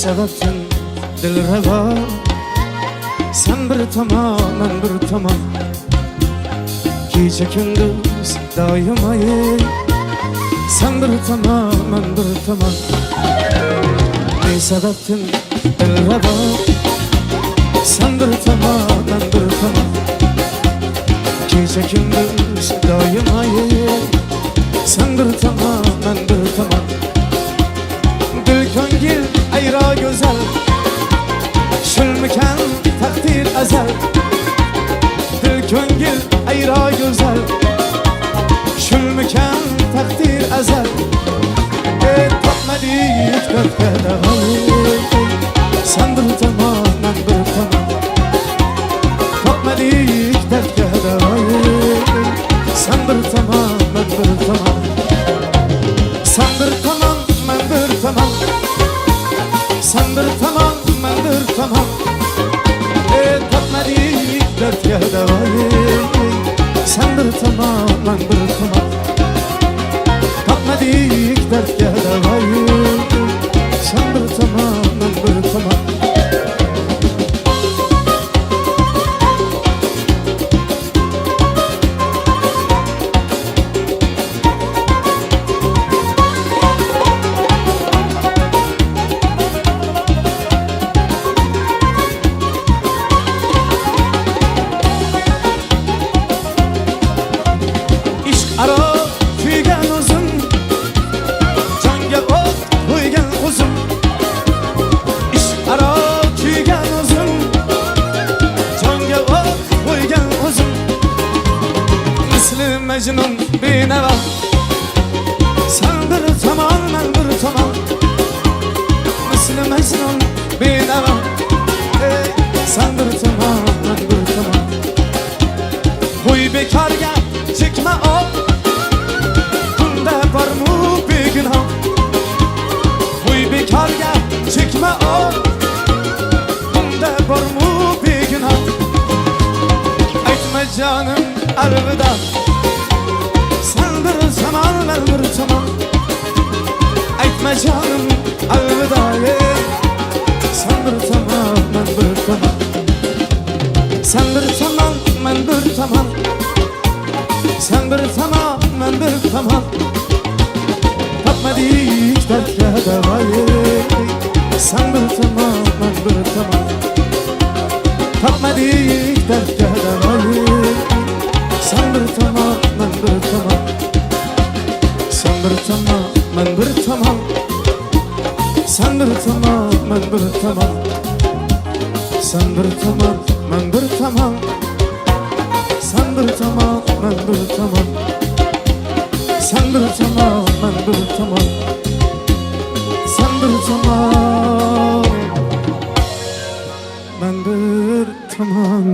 sebepten dilreva. Sen bir tamam, ben bir tamam. Gece gündüz daim sen bir tamam, ben bir tamam. Ne sebepten dilreva. Sen bir tamam, ben bir tamam. Gece gündüz daim sen bir tamam, ben bir tamam. Dil ko'ngil ayro go'zal, shulmikan taqdir azal. Dil ko'ngil ayro go'zal, shulmikan taqdir azal. Topmadik ko'kda sen bir tamam, ben bir tamam. Topmadik ko'kda sen bir tamam, ben bir tamam. Sen bir tamam, ben bir tamam. Sen bir tamam, ben bir tamam. Topmadik ko'kda sen bir tamam, ben bir tamam. Topmadik ko'kda sen bir tamam, ben bir tamam. Aro kuygan o'zim, jonga o't qo'ygan o'zim. Ishq aro kuygan o'zim, jonga o't qo'ygan o'zim. Misli Majnun benava, sen bir tomon, men bir tomon. Misli Majnun benava, sen bir tomon, men bir tomon. Qo'y bekorga chekma ol, barmu begunoh. Qo'y bekorga chekma ol, bunda bormu begunoh. Aytma jonim alvida, sen bir zamon, men bir zamon. Aytma jonim alvida, sen bir zamon, men bir zamon. Sen bir zamon, men bir zamon. Sen bir tamam, ben bir tamam. Topmadik ko'kda sen bir tamam, ben bir tamam. Topmadik ko'kda sen bir tamam, ben bir tamam. Sen bir tamam, ben bir tamam. Sen bir tamam, ben bir tamam. Sen bir tamam, ben bir tamam. Sen bir tamam, ben bir tamam. Sen bir tamam, ben bir tamam. Sen bir tamam, ben bir tamam.